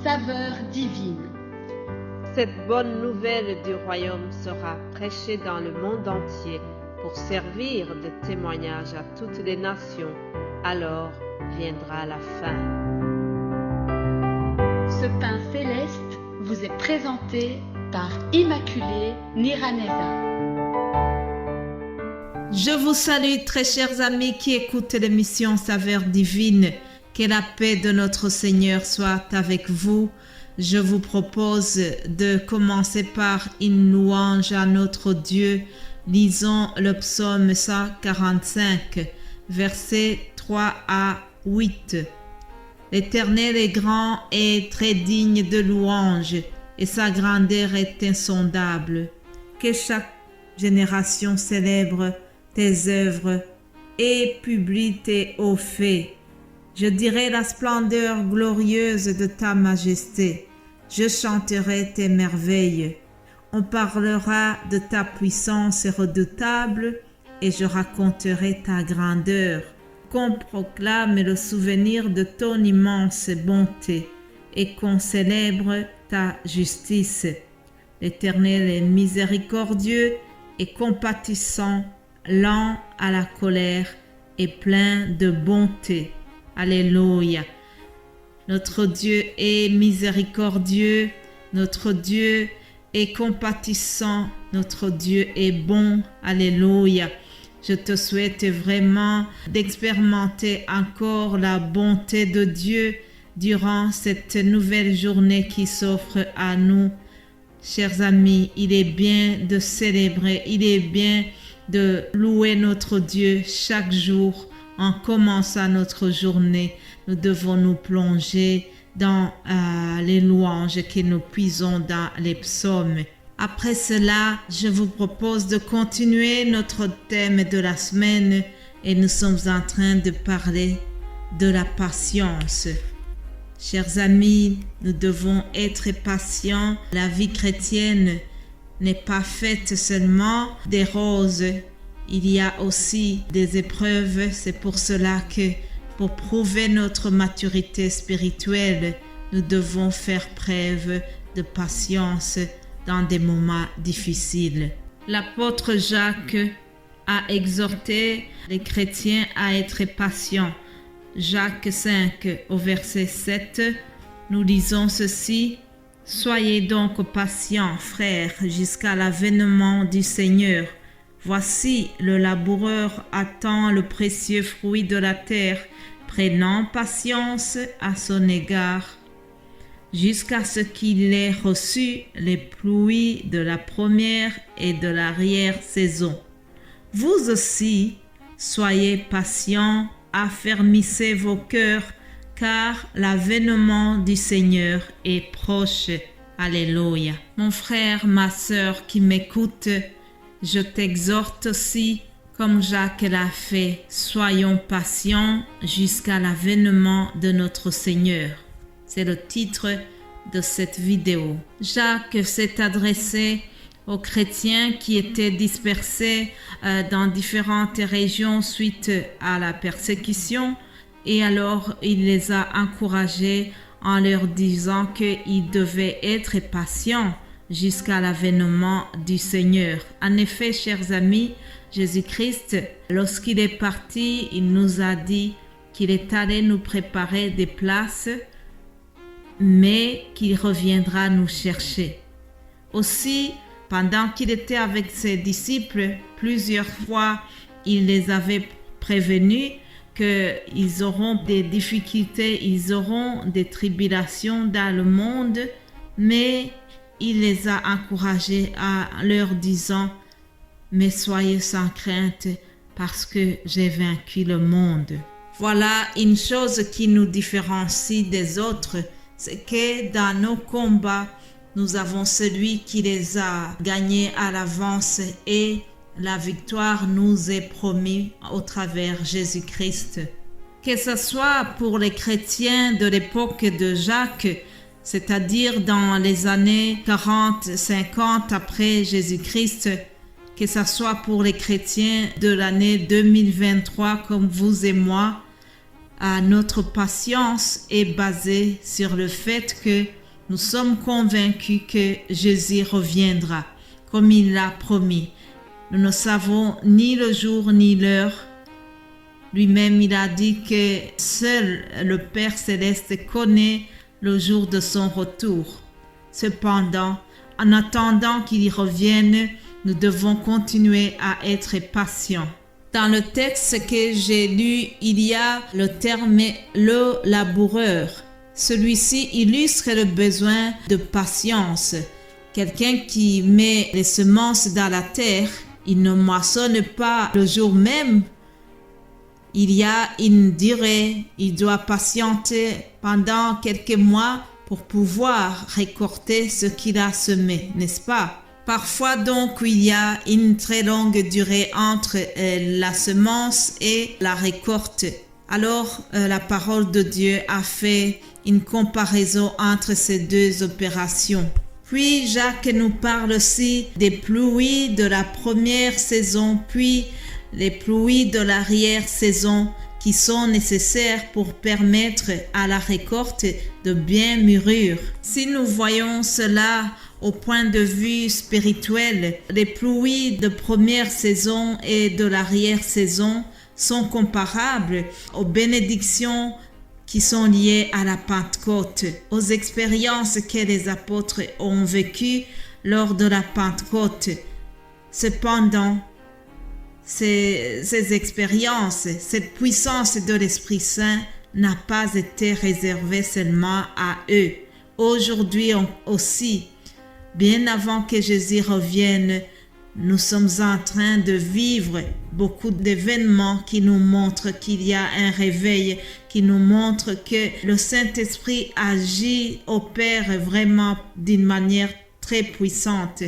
saveur divine. Cette bonne nouvelle du royaume sera prêchée dans le monde entier pour servir de témoignage à toutes les nations. Alors viendra la fin. Ce pain céleste vous est présenté par Immaculée Niraneza. Je vous salue très chers amis qui écoutent l'émission Saveur divine. Que la paix de notre Seigneur soit avec vous. Je vous propose de commencer par une louange à notre Dieu. Lisons le psaume 145, versets 3 à 8. L'Éternel est grand et très digne de louange, et sa grandeur est insondable. Que chaque génération célèbre tes œuvres et publie tes hauts faits. Je dirai la splendeur glorieuse de ta majesté. Je chanterai tes merveilles. On parlera de ta puissance redoutable et je raconterai ta grandeur. Qu'on proclame le souvenir de ton immense bonté et qu'on célèbre ta justice. L'Éternel est miséricordieux et compatissant, lent à la colère et plein de bonté. Alléluia. Notre Dieu est miséricordieux, notre Dieu est compatissant, notre Dieu est bon. Alléluia. Je te souhaite vraiment d'expérimenter encore la bonté de Dieu durant cette nouvelle journée qui s'offre à nous. Chers amis, il est bien de célébrer, il est bien de louer notre Dieu chaque jour. En commençant notre journée, nous devons nous plonger dans les louanges que nous puisons dans les psaumes. Après cela, je vous propose de continuer notre thème de la semaine et nous sommes en train de parler de la patience. Chers amis, nous devons être patients. La vie chrétienne n'est pas faite seulement des roses. Il y a aussi des épreuves, c'est pour cela que pour prouver notre maturité spirituelle, nous devons faire preuve de patience dans des moments difficiles. L'apôtre Jacques a exhorté les chrétiens à être patients. Jacques 5 au verset 7, nous lisons ceci: « Soyez donc patients, frères, jusqu'à l'avènement du Seigneur. Voici, le laboureur attend le précieux fruit de la terre, prenant patience à son égard, jusqu'à ce qu'il ait reçu les pluies de la première et de l'arrière-saison. Vous aussi, soyez patients, affermissez vos cœurs, car l'avènement du Seigneur est proche. » Alléluia. Mon frère, ma sœur qui m'écoute, je t'exhorte aussi, comme Jacques l'a fait, soyons patients jusqu'à l'avènement de notre Seigneur. C'est le titre de cette vidéo. Jacques s'est adressé aux chrétiens qui étaient dispersés dans différentes régions suite à la persécution, et alors il les a encouragés en leur disant qu'ils devaient être patients jusqu'à l'avènement du Seigneur. En effet, chers amis, Jésus-Christ, lorsqu'il est parti, il nous a dit qu'il est allé nous préparer des places, mais qu'il reviendra nous chercher. Aussi, pendant qu'il était avec ses disciples, plusieurs fois, il les avait prévenus qu'ils auront des difficultés, ils auront des tribulations dans le monde, mais il les a encouragés en leur disant: « Mais soyez sans crainte, parce que j'ai vaincu le monde. » Voilà une chose qui nous différencie des autres, c'est que dans nos combats, nous avons celui qui les a gagnés à l'avance et la victoire nous est promise au travers Jésus-Christ. Que ce soit pour les chrétiens de l'époque de Jacques, c'est-à-dire dans les années 40-50 après Jésus-Christ, que ce soit pour les chrétiens de l'année 2023 comme vous et moi, Notre patience est basée sur le fait que nous sommes convaincus que Jésus reviendra, comme il l'a promis. Nous ne savons ni le jour ni l'heure. Lui-même, il a dit que seul le Père Céleste connaît le jour de son retour. Cependant, en attendant qu'il revienne, nous devons continuer à être patients. Dans le texte que j'ai lu, il y a le terme « le laboureur ». Celui-ci illustre le besoin de patience. Quelqu'un qui met les semences dans la terre, il ne moissonne pas le jour même. Il y a une durée, il doit patienter pendant quelques mois pour pouvoir récolter ce qu'il a semé, n'est-ce pas? Parfois donc, il y a une très longue durée entre la semence et la récolte. Alors, la parole de Dieu a fait une comparaison entre ces deux opérations. Puis, Jacques nous parle aussi des pluies de la première saison, puis les pluies de l'arrière-saison qui sont nécessaires pour permettre à la récolte de bien mûrir. Si nous voyons cela au point de vue spirituel, les pluies de première saison et de l'arrière-saison sont comparables aux bénédictions qui sont liées à la Pentecôte, aux expériences que les apôtres ont vécues lors de la Pentecôte. Cependant, ces expériences, cette puissance de l'Esprit Saint n'a pas été réservée seulement à eux. Aujourd'hui aussi, bien avant que Jésus revienne, nous sommes en train de vivre beaucoup d'événements qui nous montrent qu'il y a un réveil, qui nous montrent que le Saint-Esprit agit, opère vraiment d'une manière très puissante.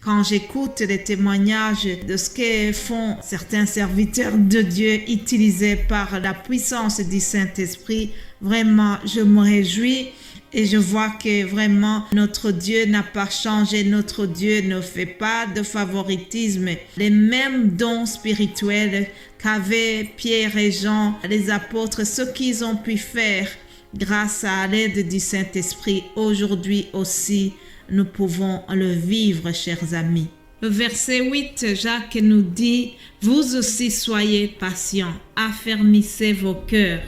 Quand j'écoute les témoignages de ce que font certains serviteurs de Dieu utilisés par la puissance du Saint-Esprit, vraiment, je me réjouis et je vois que vraiment notre Dieu n'a pas changé, notre Dieu ne fait pas de favoritisme. Les mêmes dons spirituels qu'avaient Pierre et Jean, les apôtres, ce qu'ils ont pu faire grâce à l'aide du Saint-Esprit, aujourd'hui aussi, nous pouvons le vivre, chers amis. Le verset 8, Jacques nous dit « Vous aussi soyez patients, affermissez vos cœurs,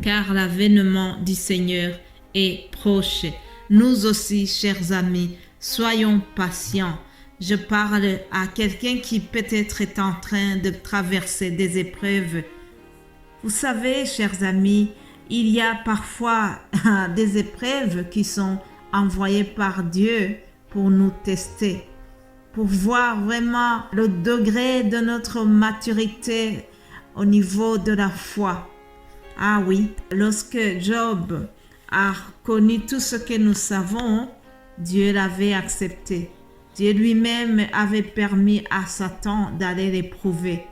car l'avènement du Seigneur est proche. » Nous aussi, chers amis, soyons patients. Je parle à quelqu'un qui peut-être est en train de traverser des épreuves. Vous savez, chers amis, il y a parfois des épreuves qui sont envoyées par Dieu pour nous tester, pour voir vraiment le degré de notre maturité au niveau de la foi. Ah oui, lorsque Job a connu tout ce que nous savons, Dieu l'avait accepté. Dieu lui-même avait permis à Satan d'aller l'éprouver.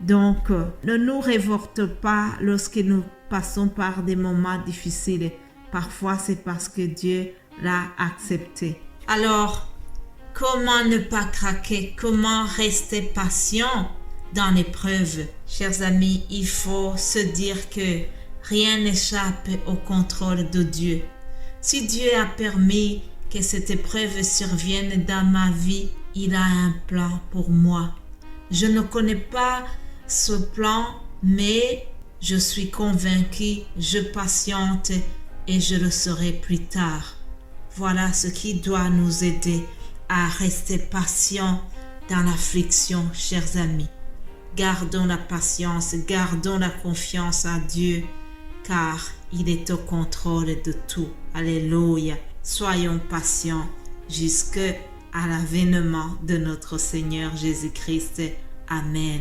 Donc, ne nous révolte pas lorsque nous passons par des moments difficiles. Parfois, c'est parce que Dieu l'a accepté. Alors, comment ne pas craquer? Comment rester patient dans l'épreuve? Chers amis, il faut se dire que rien n'échappe au contrôle de Dieu. Si Dieu a permis que cette épreuve survienne dans ma vie, il a un plan pour moi. Je ne connais pas ce plan, mais je suis convaincue, je patiente et je le saurai plus tard. Voilà ce qui doit nous aider à rester patients dans l'affliction, chers amis. Gardons la patience, gardons la confiance à Dieu, car il est au contrôle de tout. Alléluia. Soyons patients jusqu'à l'avènement de notre Seigneur Jésus-Christ. Amen.